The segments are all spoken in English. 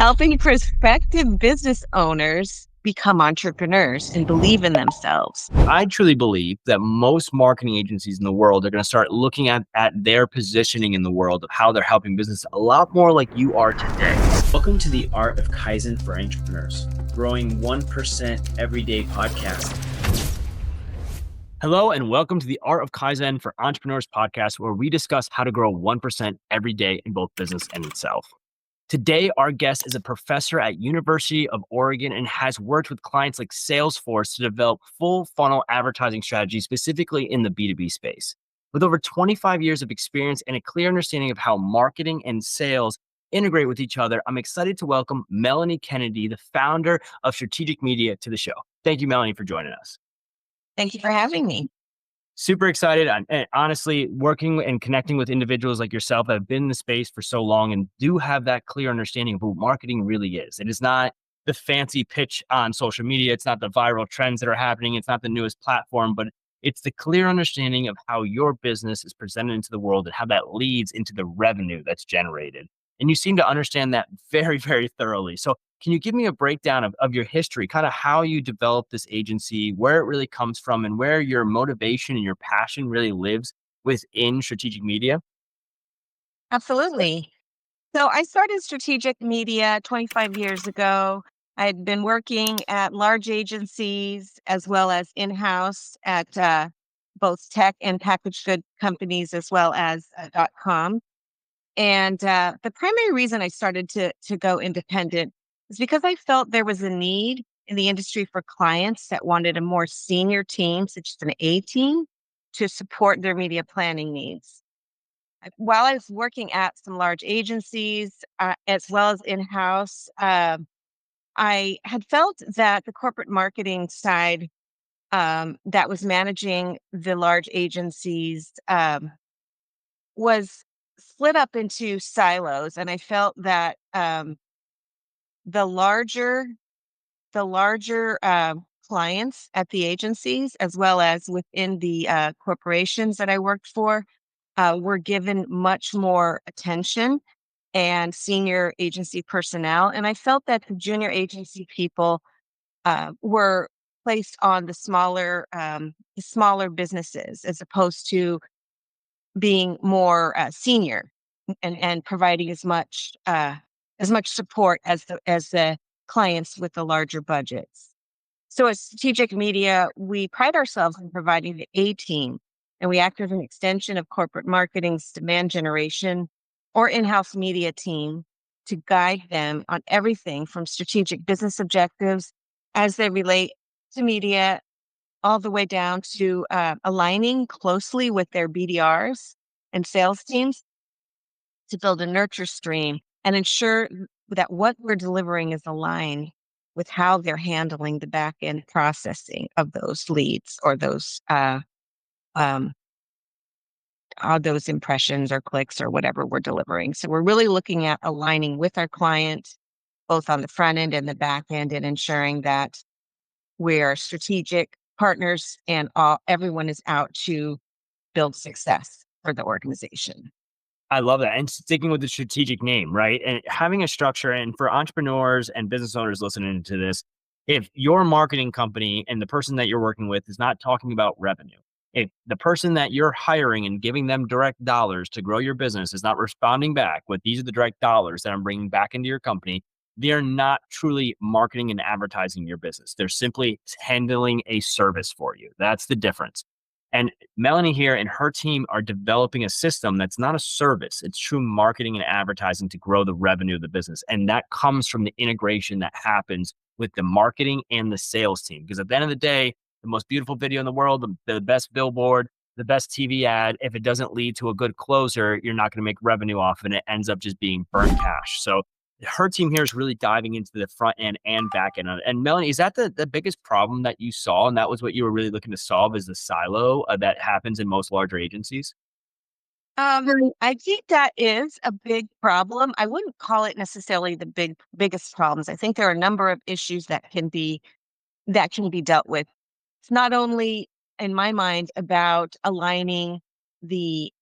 helping prospective business owners become entrepreneurs and believe in themselves. I truly believe that most marketing agencies in the world are going to start looking at their positioning in the world of how they're helping business a lot more like you are today. Welcome to the Art of Kaizen for Entrepreneurs, growing 1% everyday podcast. Hello, and welcome to the Art of Kaizen for Entrepreneurs podcast, where we discuss how to grow 1% every day in both business and itself. Today, our guest is a professor at University of Oregon and has worked with clients like Salesforce to develop full funnel advertising strategies, specifically in the B2B space. With over 25 years of experience and a clear understanding of how marketing and sales integrate with each other, I'm excited to welcome Melanie Kennedy, the founder of Strategic Media, to the show. Thank you, Melanie, for joining us. Thank you for having me. Super excited. And honestly, working and connecting with individuals like yourself that have been in the space for so long and do have that clear understanding of what marketing really is. It is not the fancy pitch on social media. It's not the viral trends that are happening. It's not the newest platform, but it's the clear understanding of how your business is presented into the world and how that leads into the revenue that's generated. And you seem to understand that very, very thoroughly. So can you give me a breakdown of your history, kind of how you developed this agency, where it really comes from, and where your motivation and your passion really lives within strategic media? Absolutely. So I started strategic media 25 years ago. I had been working at large agencies as well as in-house at both tech and packaged good companies as well as .com. And the primary reason I started to go independent is because I felt there was a need in the industry for clients that wanted a more senior team, such as an A team, to support their media planning needs. While I was working at some large agencies as well as in house, I had felt that the corporate marketing side that was managing the large agencies was split up into silos, and I felt that the larger the larger clients at the agencies, as well as within the corporations that I worked for, were given much more attention and senior agency personnel. And I felt that the junior agency people were placed on the smaller businesses as opposed to being more senior and providing as much support as the clients with the larger budgets. So as strategic media, we pride ourselves in providing the A team, and we act as an extension of corporate marketing's demand generation or in-house media team to guide them on everything from strategic business objectives as they relate to media, all the way down to aligning closely with their BDRs and sales teams to build a nurture stream and ensure that what we're delivering is aligned with how they're handling the back end processing of those leads or um, those impressions or clicks or whatever we're delivering. So we're really looking at aligning with our client, both on the front end and the back end, and ensuring that we're strategic partners and everyone is out to build success for the organization. I love that. And sticking with the strategic name, right? And having a structure. And for entrepreneurs and business owners listening to this, if your marketing company and the person that you're working with is not talking about revenue, if the person that you're hiring and giving them direct dollars to grow your business is not responding back with these are the direct dollars that I'm bringing back into your company, they're not truly marketing and advertising your business. They're simply handling a service for you. That's the difference. And Melanie here and her team are developing a system that's not a service. It's true marketing and advertising to grow the revenue of the business. And that comes from the integration that happens with the marketing and the sales team. Because at the end of the day, the most beautiful video in the world, the best billboard, the best TV ad, if it doesn't lead to a good closer, you're not going to make revenue off it, and it ends up just being burnt cash. So her team here is really diving into the front end and back end. And Melanie, is that the biggest problem that you saw? And that was what you were really looking to solve, is the silo that happens in most larger agencies? I think that is a big problem. I wouldn't call it necessarily the biggest problems. I think there are a number of issues that can be dealt with. It's not only, in my mind, about aligning the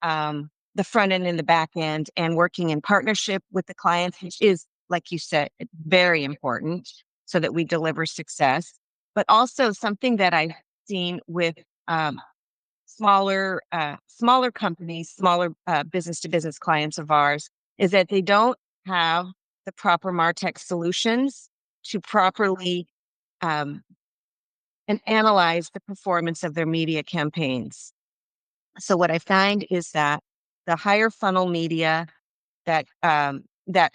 front end and the back end and working in partnership with the clients, which is like you said, very important so that we deliver success. But also something that I've seen with um, smaller companies, smaller business to business clients of ours, is that they don't have the proper MarTech solutions to properly um, and analyze the performance of their media campaigns. So what I find is that the higher funnel media that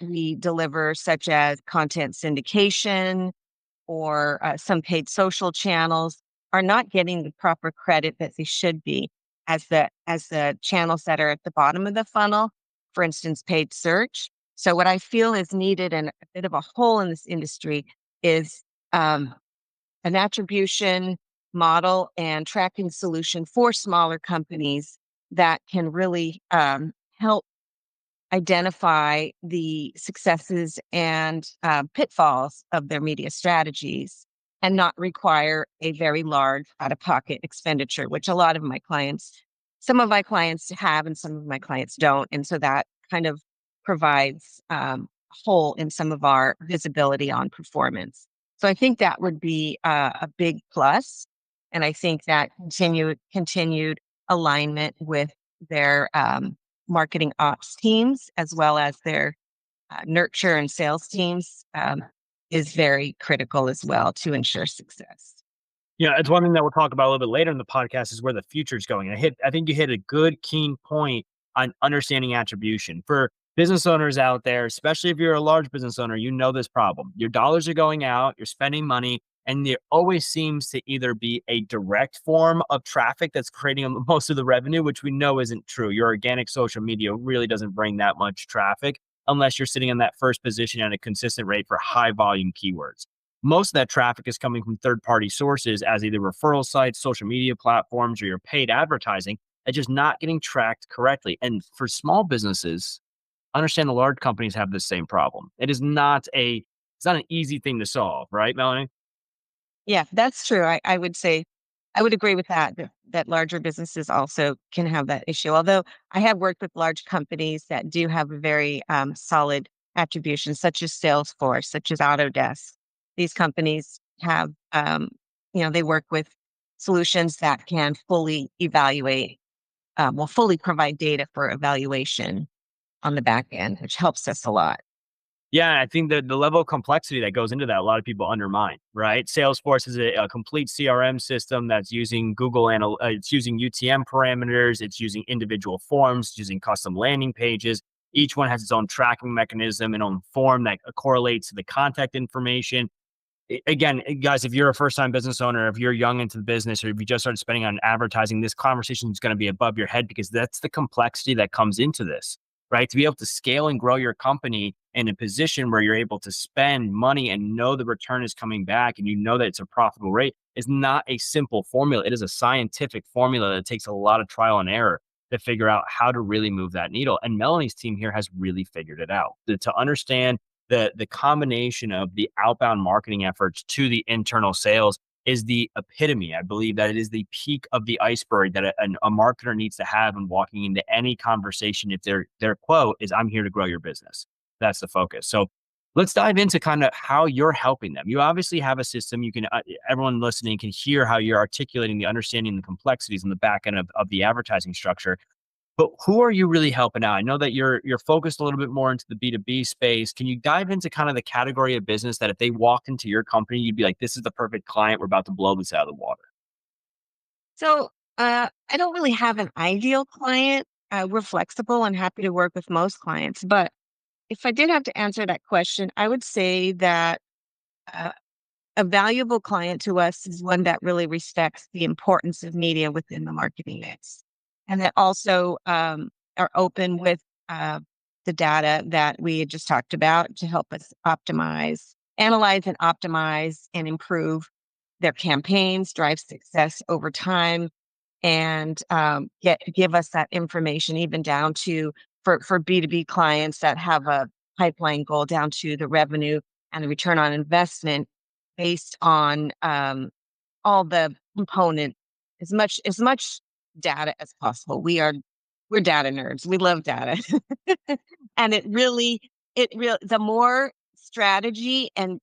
we deliver, such as content syndication or some paid social channels, are not getting the proper credit that they should be as the channels that are at the bottom of the funnel, for instance, paid search. So what I feel is needed and a bit of a hole in this industry is um, an attribution model and tracking solution for smaller companies that can really help identify the successes and pitfalls of their media strategies and not require a very large out of pocket expenditure, which a lot of my clients, some of my clients have and some of my clients don't. And so that kind of provides a hole in some of our visibility on performance. So I think that would be a big plus. And I think that continued alignment with their marketing ops teams, as well as their nurture and sales teams, is very critical as well to ensure success. Yeah, it's one thing that we'll talk about a little bit later in the podcast is where the future is going. I think you hit a good keen point on understanding attribution. For business owners out there, especially if you're a large business owner, you know this problem. Your dollars are going out, you're spending money, and there always seems to either be a direct form of traffic that's creating most of the revenue, which we know isn't true. Your organic social media really doesn't bring that much traffic unless you're sitting in that first position at a consistent rate for high volume keywords. Most of that traffic is coming from third party sources as either referral sites, social media platforms, or your paid advertising, and just not getting tracked correctly. And for small businesses, understand the large companies have the same problem. It's not an easy thing to solve, right, Melanie? Yeah, that's true. I would say I would agree with that larger businesses also can have that issue. Although I have worked with large companies that do have a very solid attribution, such as Salesforce, such as Autodesk. These companies have, they work with solutions that can fully evaluate, will fully provide data for evaluation on the back end, which helps us a lot. Yeah, I think the level of complexity that goes into that, a lot of people undermine, right? Salesforce is a complete CRM system that's using it's using UTM parameters, it's using individual forms, it's using custom landing pages. Each one has its own tracking mechanism and own form that correlates to the contact information. Again, guys, if you're a first time business owner, if you're young into the business, or if you just started spending on advertising, this conversation is going to be above your head because that's the complexity that comes into this, right? To be able to scale and grow your company in a position where you're able to spend money and know the return is coming back and you know that it's a profitable rate is not a simple formula. It is a scientific formula that takes a lot of trial and error to figure out how to really move that needle. And Melanie's team here has really figured it out to understand the combination of the outbound marketing efforts to the internal sales is the epitome. I believe that it is the peak of the iceberg that a marketer needs to have when walking into any conversation. If their quote is, "I'm here to grow your business," that's the focus. So let's dive into kind of how you're helping them. You obviously have a system. You can everyone listening can hear how you're articulating the understanding the complexities in the back end of the advertising structure. But who are you really helping out? I know that you're focused a little bit more into the B2B space. Can you dive into kind of the category of business that if they walked into your company, you'd be like, this is the perfect client. We're about to blow this out of the water. So I don't really have an ideal client. We're flexible and happy to work with most clients. But if I did have to answer that question, I would say that uh, a valuable client to us is one that really respects the importance of media within the marketing mix, and that also are open with uh, the data that we had just talked about to help us analyze and optimize and improve their campaigns, drive success over time, and give us that information even down to for B2B clients that have a pipeline goal down to the revenue and the return on investment based on all the component as much data as possible. We're data nerds. We love data. And it really the more strategy and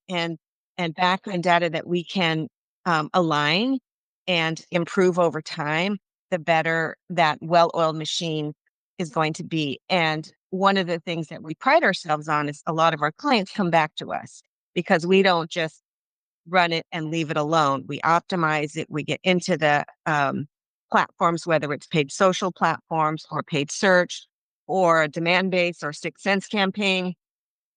background data that we can align and improve over time, the better that well-oiled machine is going to be. And one of the things that we pride ourselves on is a lot of our clients come back to us because we don't just run it and leave it alone. We optimize it. We get into the platforms, whether it's paid social platforms or paid search or a demand base or 6 Sense campaign,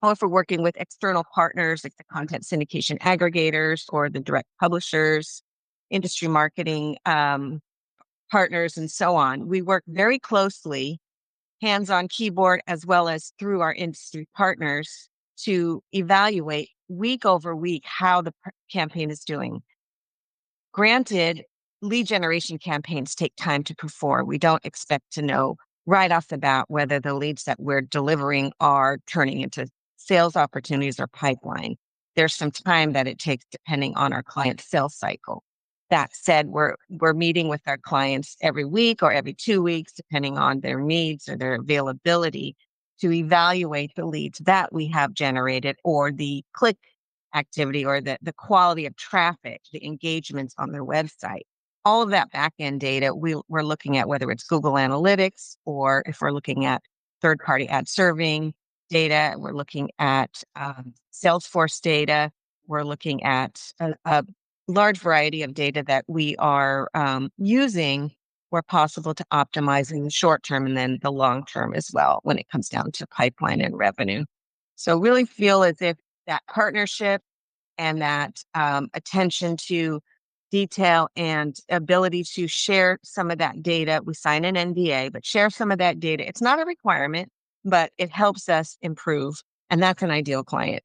or if we're working with external partners like the content syndication aggregators or the direct publishers, industry marketing partners, and so on. We work very closely, hands on keyboard, as well as through our industry partners to evaluate week over week how the campaign is doing. Granted, lead generation campaigns take time to perform. We don't expect to know right off the bat whether the leads that we're delivering are turning into sales opportunities or pipeline. There's some time that it takes depending on our client sales cycle. That said, we're meeting with our clients every week or every 2 weeks, depending on their needs or their availability, to evaluate the leads that we have generated or the click activity or the quality of traffic, the engagements on their website. All of that back end data, we're looking at whether it's Google Analytics or if we're looking at third party ad serving data, we're looking at Salesforce data, we're looking at a large variety of data that we are using where possible to optimize in the short term and then the long term as well when it comes down to pipeline and revenue. So really feel as if that partnership and that attention to detail and ability to share some of that data. We sign an NDA, but share some of that data. It's not a requirement, but it helps us improve. And that's an ideal client.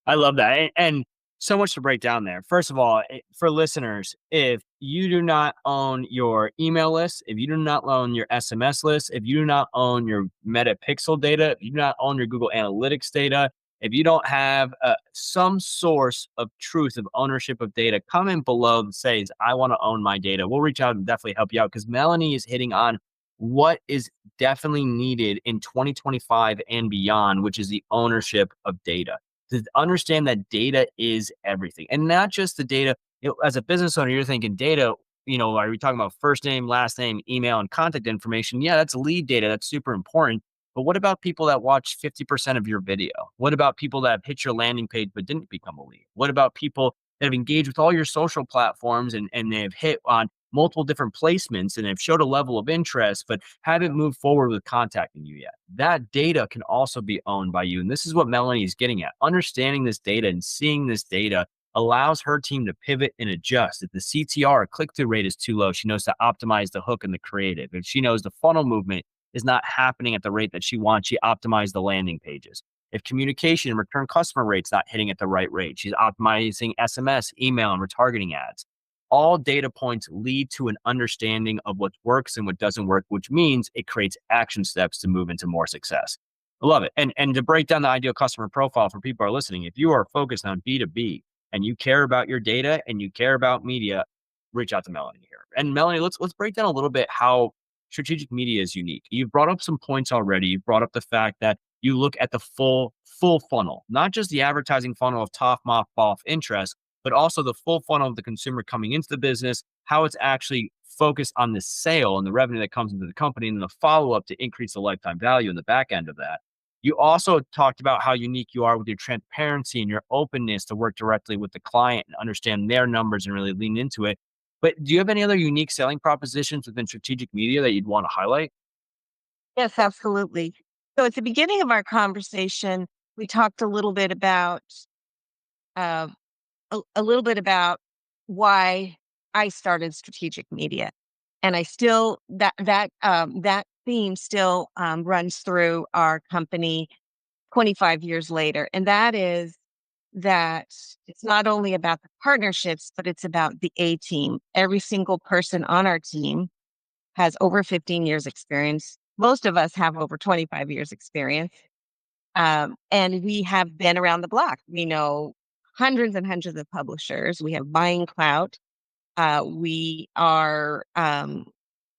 I love that. And so much to break down there. First of all, for listeners, if you do not own your email list, if you do not own your SMS list, if you do not own your Meta Pixel data, if you do not own your Google Analytics data, if you don't have some source of truth of ownership of data, comment below and say, I want to own my data. We'll reach out and definitely help you out because Melanie is hitting on what is definitely needed in 2025 and beyond, which is the ownership of data. To understand that data is everything and not just the data. As a business owner, you're thinking data, are we talking about first name, last name, email, and contact information? Yeah, that's lead data. That's super important. But what about people that watch 50% of your video? What about people that have hit your landing page but didn't become a lead? What about people that have engaged with all your social platforms and they've hit on multiple different placements and have showed a level of interest, but haven't moved forward with contacting you yet? That data can also be owned by you. And this is what Melanie is getting at. Understanding this data and seeing this data allows her team to pivot and adjust. If the CTR, click-through rate, is too low, she knows to optimize the hook and the creative. If she knows the funnel movement is not happening at the rate that she wants, she optimizes the landing pages. If communication and return customer rate's not hitting at the right rate, she's optimizing SMS, email, and retargeting ads. All data points lead to an understanding of what works and what doesn't work, which means it creates action steps to move into more success. I love it. And to break down the ideal customer profile for people who are listening, if you are focused on B2B and you care about your data and you care about media, reach out to Melanie here. And Melanie, let's break down a little bit how strategic media is unique. You've brought up some points already. You've brought up the fact that you look at the full funnel, not just the advertising funnel of top, off interest, but also the full funnel of the consumer coming into the business, how it's actually focused on the sale and the revenue that comes into the company, and the follow-up to increase the lifetime value in the back end of that. You also talked about how unique you are with your transparency and your openness to work directly with the client and understand their numbers and really lean into it. But do you have any other unique selling propositions within strategic media that you'd want to highlight? Yes, absolutely. So at the beginning of our conversation, we talked uh, a little bit about why I started strategic media, and I still that theme still runs through our company 25 years later, and that is that it's not only about the partnerships, but it's about the A team. Every single person on our team has over 15 years experience. Most of us have over 25 years experience. And we have been around the block. We know hundreds and hundreds of publishers. We have buying clout. We are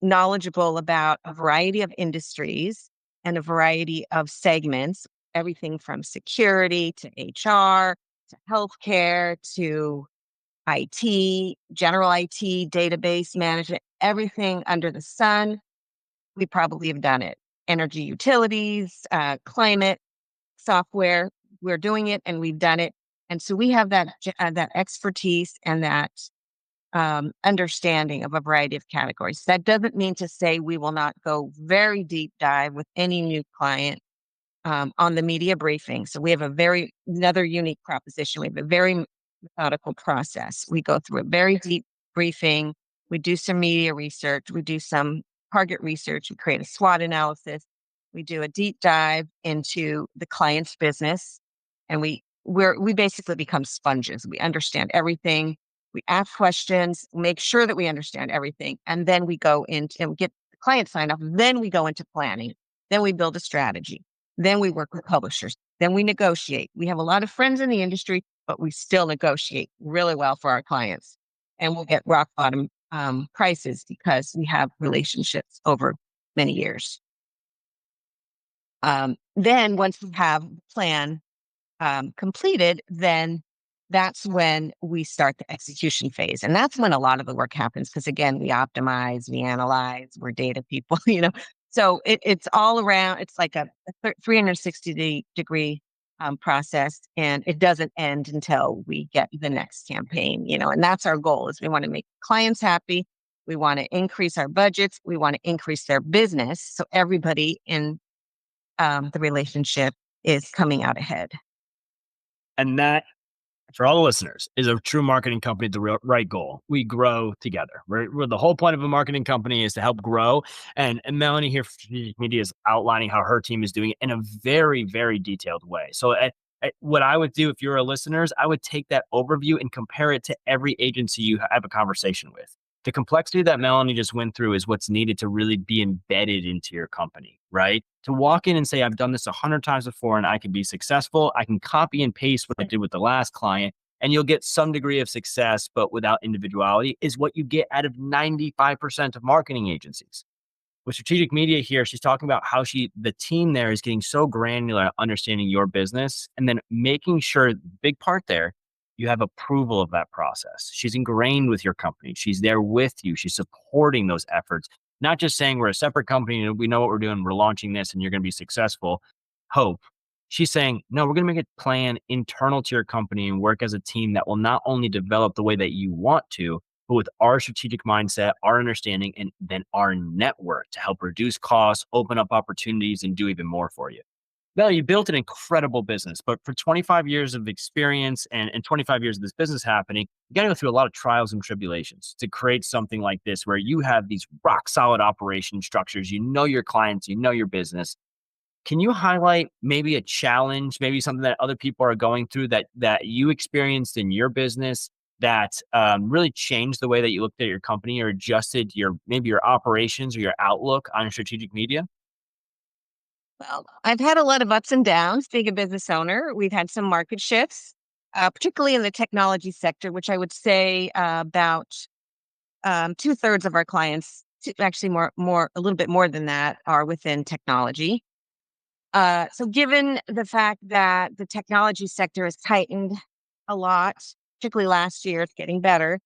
knowledgeable about a variety of industries and a variety of segments. everything from security to HR to healthcare to IT, general IT, database management, everything under the sun. We probably have done it. Energy utilities, climate, software, we're doing it and we've done it. And so we have that expertise and that understanding of a variety of categories. That doesn't mean to say we will not go very deep dive with any new client on the media briefing. So we have another unique proposition. We have a very methodical process. We go through a very deep briefing. We do some media research. We do some target research. We create a SWOT analysis. We do a deep dive into the client's business, and we basically become sponges. We understand everything. We ask questions, make sure that we understand everything, and then we go into and get the client sign off. Then we go into planning. Then we build a strategy. Then we work with publishers. Then we negotiate. We have a lot of friends in the industry, but we still negotiate really well for our clients. And we'll get rock bottom prices because we have relationships over many years. Then once we have the plan completed, then that's when we start the execution phase. And that's when a lot of the work happens. Because again, we optimize, we analyze, we're data people, So it's all around, it's like a 360-degree process. And it doesn't end until we get the next campaign, and that's our goal is we want to make clients happy. We want to increase our budgets. We want to increase their business. So everybody in the relationship is coming out ahead. And that, for all the listeners, is a true marketing company, the right goal. We grow together. The whole point of a marketing company is to help grow. And Melanie here from Strategic Media is outlining how her team is doing it in a very, very detailed way. So what I would do if you're a listener is I would take that overview and compare it to every agency you have a conversation with. The complexity that Melanie just went through is what's needed to really be embedded into your company, right? To walk in and say, I've done this 100 times before and I can be successful. I can copy and paste what I did with the last client and you'll get some degree of success, but without individuality is what you get out of 95% of marketing agencies. With Strategic Media here, she's talking about how the team there is getting so granular at understanding your business and then making sure, big part there, you have approval of that process. She's ingrained with your company. She's there with you. She's supporting those efforts, not just saying we're a separate company and we know what we're doing. We're launching this and you're going to be successful. Hope. She's saying, no, we're going to make a plan internal to your company and work as a team that will not only develop the way that you want to, but with our strategic mindset, our understanding, and then our network to help reduce costs, open up opportunities, and do even more for you. Well, you built an incredible business, but for 25 years of experience and 25 years of this business happening, you got to go through a lot of trials and tribulations to create something like this, where you have these rock solid operation structures, your clients, your business. Can you highlight maybe a challenge, maybe something that other people are going through that you experienced in your business that really changed the way that you looked at your company or adjusted maybe your operations or your outlook on strategic media? Well, I've had a lot of ups and downs being a business owner. We've had some market shifts, particularly in the technology sector, which I would say about 2/3 of our clients, actually a little bit more than that, are within technology. So given the fact that the technology sector has tightened a lot, particularly last year, it's getting better.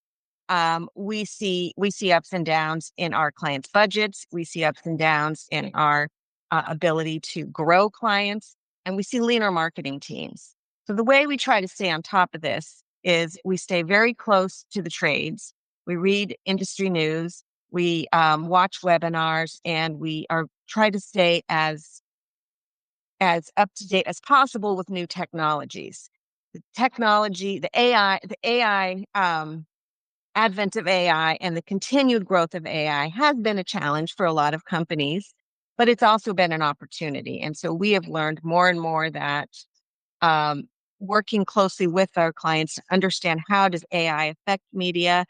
We see ups and downs in our clients' budgets. We see ups and downs in our ability to grow clients, and we see leaner marketing teams. So the way we try to stay on top of this is we stay very close to the trades. We read industry news. We watch webinars, and we are try to stay as up to date as possible with new technologies. The technology, the AI advent of AI and the continued growth of AI has been a challenge for a lot of companies, but it's also been an opportunity. And so we have learned more and more that working closely with our clients to understand how does AI affect media,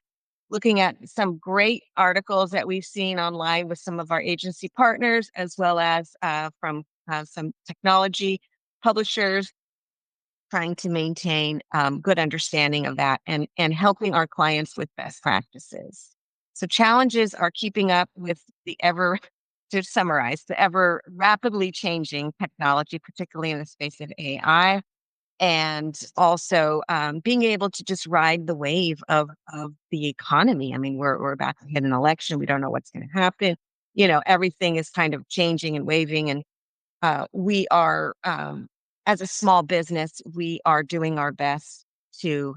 looking at some great articles that we've seen online with some of our agency partners, as well as from some technology publishers, trying to maintain good understanding of that and helping our clients with best practices. So challenges are keeping up with the to summarize, the ever rapidly changing technology, particularly in the space of AI, and also being able to just ride the wave of the economy. I mean, we're about to hit an election. We don't know what's going to happen. Everything is kind of changing and waving, and we are, as a small business, we are doing our best to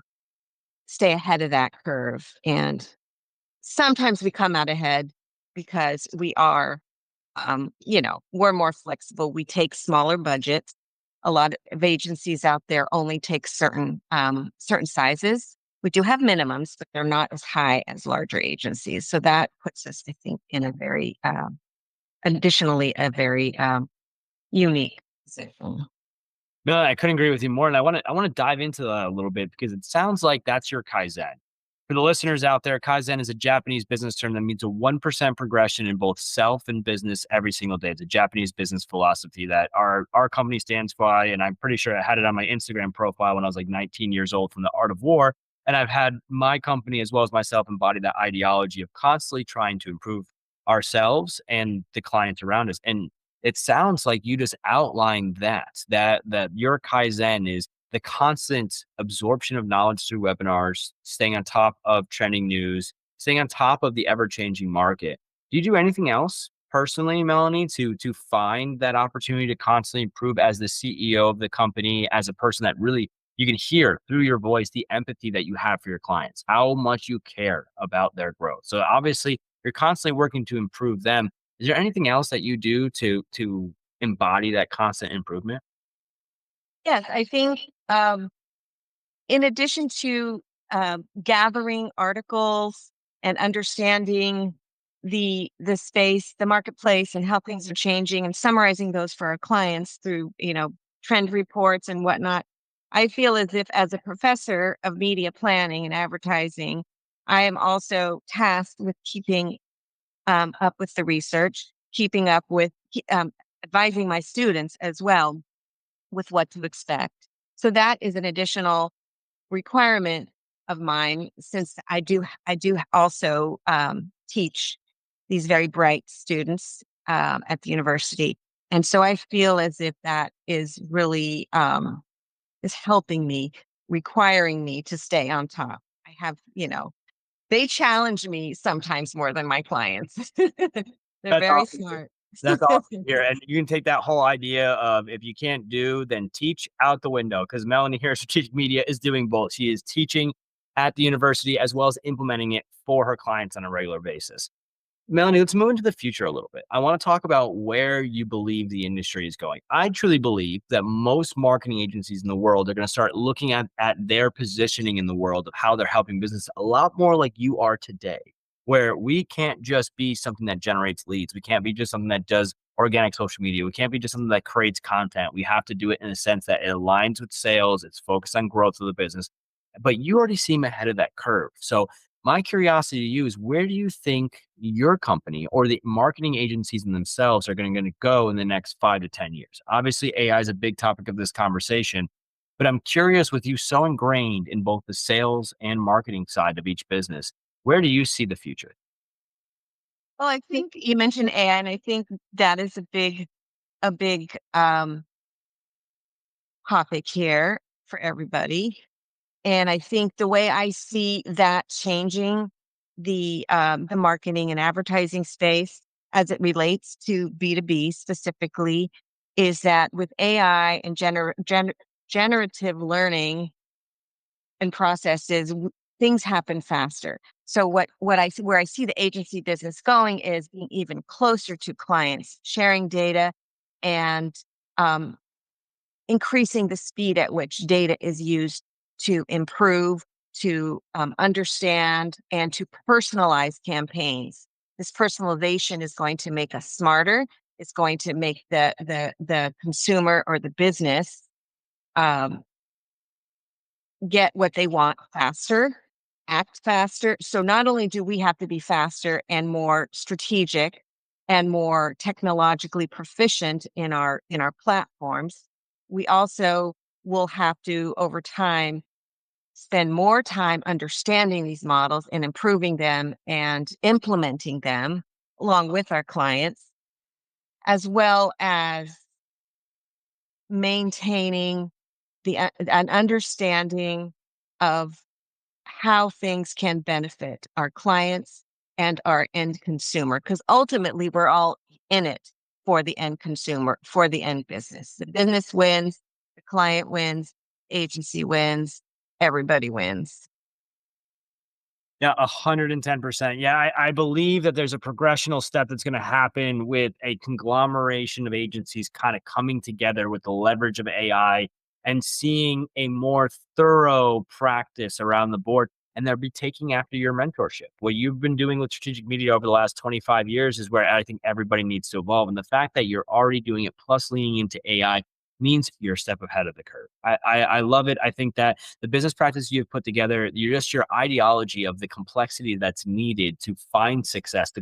stay ahead of that curve. And sometimes we come out ahead because we're more flexible. We take smaller budgets. A lot of agencies out there only take certain sizes. We do have minimums, but they're not as high as larger agencies. So that puts us, I think, in additionally, a very unique position. No, I couldn't agree with you more. And I want to dive into that a little bit because it sounds like that's your Kaizen. For the listeners out there, Kaizen is a Japanese business term that means a 1% progression in both self and business every single day. It's a Japanese business philosophy that our company stands by. And I'm pretty sure I had it on my Instagram profile when I was like 19 years old from the Art of War. And I've had my company as well as myself embody that ideology of constantly trying to improve ourselves and the clients around us. And it sounds like you just outlined that your Kaizen is the constant absorption of knowledge through webinars, staying on top of trending news, staying on top of the ever-changing market. Do you do anything else personally, Melanie, to find that opportunity to constantly improve as the CEO of the company, as a person that really you can hear through your voice the empathy that you have for your clients, how much you care about their growth. So obviously you're constantly working to improve them. Is there anything else that you do to embody that constant improvement? Yes, I think in addition to gathering articles and understanding the space, the marketplace, and how things are changing, and summarizing those for our clients through trend reports and whatnot, I feel as if, as a professor of media planning and advertising, I am also tasked with keeping up with the research, keeping up with advising my students as well with what to expect. So that is an additional requirement of mine, since I do also teach these very bright students at the university, and so I feel as if that is really is helping me, requiring me to stay on top. I have, they challenge me sometimes more than my clients. They're That's very awesome. smart. That's awesome to hear. And you can take that whole idea of if you can't do, then teach out the window. Because Melanie here at Strategic Media is doing both. She is teaching at the university as well as implementing it for her clients on a regular basis. Melanie, let's move into the future a little bit. I want to talk about where you believe the industry is going. I truly believe that most marketing agencies in the world are going to start looking at their positioning in the world of how they're helping business a lot more like you are today, where we can't just be something that generates leads. We can't be just something that does organic social media. We can't be just something that creates content. We have to do it in a sense that it aligns with sales. It's focused on growth of the business. But you already seem ahead of that curve. So my curiosity to you is, where do you think your company or the marketing agencies in themselves are going to go in the next 5 to 10 years? Obviously, AI is a big topic of this conversation, but I'm curious, with you so ingrained in both the sales and marketing side of each business, where do you see the future? Well, I think you mentioned AI, and I think that is a big topic here for everybody. And I think the way I see that changing the marketing and advertising space as it relates to B2B specifically is that with AI and generative learning and processes, things happen faster. So what I see, where I see the agency business going, is being even closer to clients, sharing data, and um, increasing the speed at which data is used to improve, to understand, and to personalize campaigns. This personalization is going to make us smarter. It's going to make the consumer or the business um, get what they want faster, act faster. So not only do we have to be faster and more strategic and more technologically proficient in our platforms, we also will have to, over time, spend more time understanding these models and improving them and implementing them along with our clients. as well as maintaining an understanding of how things can benefit our clients and our end consumer, because ultimately we're all in it for the end consumer, for the end business. The business wins, the client wins, agency wins, everybody wins. Yeah, 110%. Yeah, I believe that there's a progressional step that's going to happen with a conglomeration of agencies kind of coming together with the leverage of AI and seeing a more thorough practice around the board. And they'll be taking after your mentorship. What you've been doing with strategic media over the last 25 years is where I think everybody needs to evolve. And the fact that you're already doing it plus leaning into AI means you're a step ahead of the curve. I love it. I think that the business practice you've put together, your ideology of the complexity that's needed to find success, the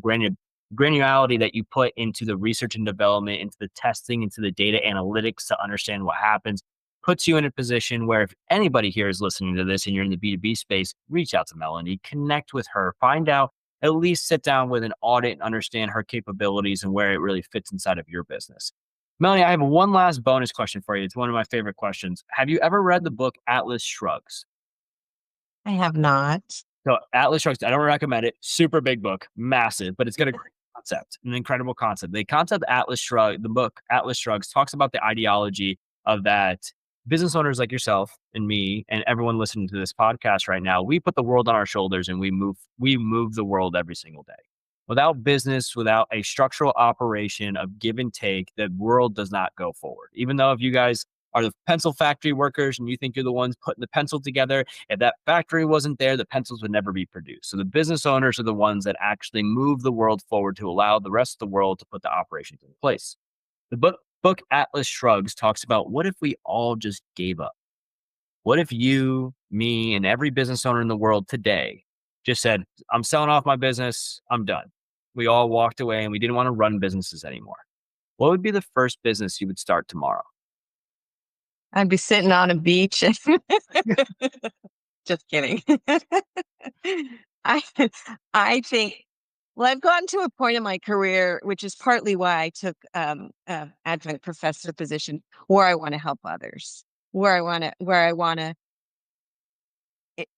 granularity that you put into the research and development, into the testing, into the data analytics to understand what happens, puts you in a position where if anybody here is listening to this and you're in the B2B space, reach out to Melanie, connect with her, find out, at least sit down with an audit and understand her capabilities and where it really fits inside of your business. Melanie, I have one last bonus question for you. It's one of my favorite questions. Have you ever read the book Atlas Shrugs? I have not. So Atlas Shrugs, I don't recommend it. Super big book, massive, but it's got a great concept, an incredible concept. The concept the book Atlas Shrugs talks about the ideology of that business owners like yourself and me and everyone listening to this podcast right now, we put the world on our shoulders and we move the world every single day. Without business, without a structural operation of give and take, the world does not go forward. Even though if you guys are the pencil factory workers and you think you're the ones putting the pencil together, if that factory wasn't there, the pencils would never be produced. So the business owners are the ones that actually move the world forward to allow the rest of the world to put the operations in place. The book Atlas Shrugs talks about what if we all just gave up? What if you, me, and every business owner in the world today just said, I'm selling off my business, I'm done. We all walked away and we didn't want to run businesses anymore. What would be the first business you would start tomorrow? I'd be sitting on a beach. Just kidding. I I think well, I've gotten to a point in my career, which is partly why I took adjunct professor position, where I want to help others, where I want to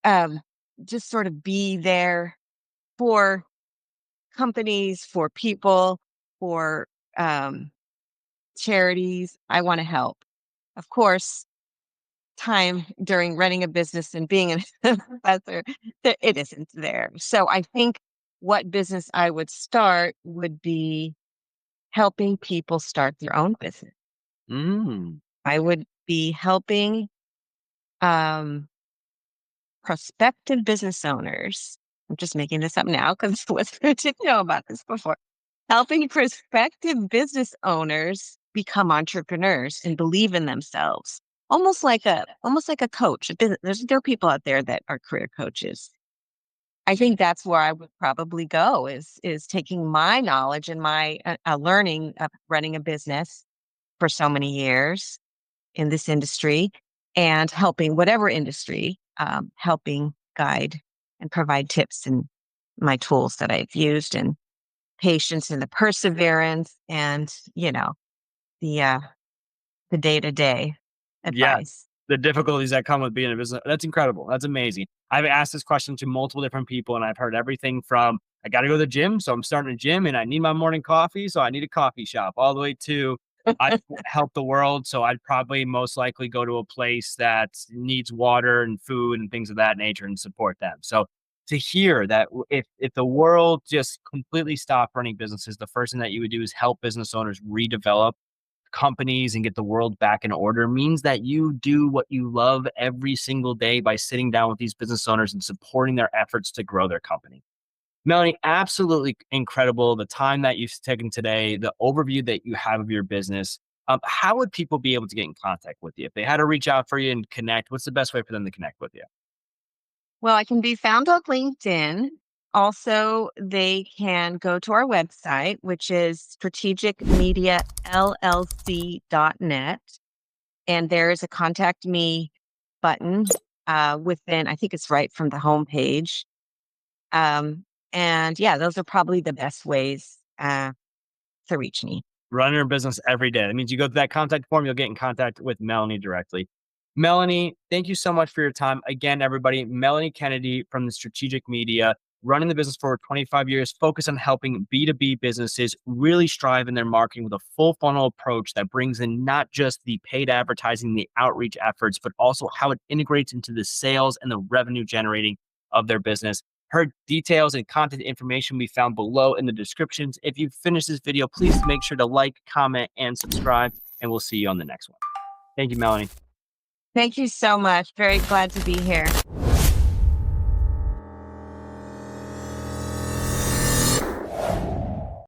um, just sort of be there for companies, for people, for um, charities. I want to help. Of course, time during running a business and being a professor, it isn't there. So I think what business I would start would be helping people start their own business. Mm. I would be helping um, prospective business owners. I'm just making this up now because listeners didn't know about this before. Helping prospective business owners become entrepreneurs and believe in themselves. Almost like a coach. There are people out there that are career coaches. I think that's where I would probably go is taking my knowledge and my learning of running a business for so many years in this industry and helping whatever industry, helping guide and provide tips and my tools that I've used and patience and the perseverance and, the, uh, the day-to-day Yeah, advice. the difficulties that come with being a business. That's incredible. That's amazing. I've asked this question to multiple different people and I've heard everything from I got to go to the gym. So I'm starting a gym and I need my morning coffee. So I need a coffee shop all the way to I help the world. So I'd probably most likely go to a place that needs water and food and things of that nature and support them. So to hear that if the world just completely stopped running businesses, the first thing that you would do is help business owners redevelop companies and get the world back in order means that you do what you love every single day by sitting down with these business owners and supporting their efforts to grow their company. Melanie, absolutely incredible. The time that you've taken today, the overview that you have of your business. How would people be able to get in contact with you? If they had to reach out for you and connect, what's the best way for them to connect with you? Well, I can be found on LinkedIn. Also, they can go to our website, which is strategicmediallc.net. And there is a contact me button within, I think it's right from the homepage. And yeah, those are probably the best ways to reach me. Running your business every day. That means you go to that contact form, you'll get in contact with Melanie directly. Melanie, thank you so much for your time. Again, everybody, Melanie Kennedy from the Strategic Media, running the business for 25 years, focused on helping B2B businesses really strive in their marketing with a full funnel approach that brings in not just the paid advertising, the outreach efforts, but also how it integrates into the sales and the revenue generating of their business. Her details and contact information we found below in the descriptions. If you've finished this video, please make sure to like, comment, and subscribe, and we'll see you on the next one. Thank you, Melanie. Thank you so much. Very glad to be here.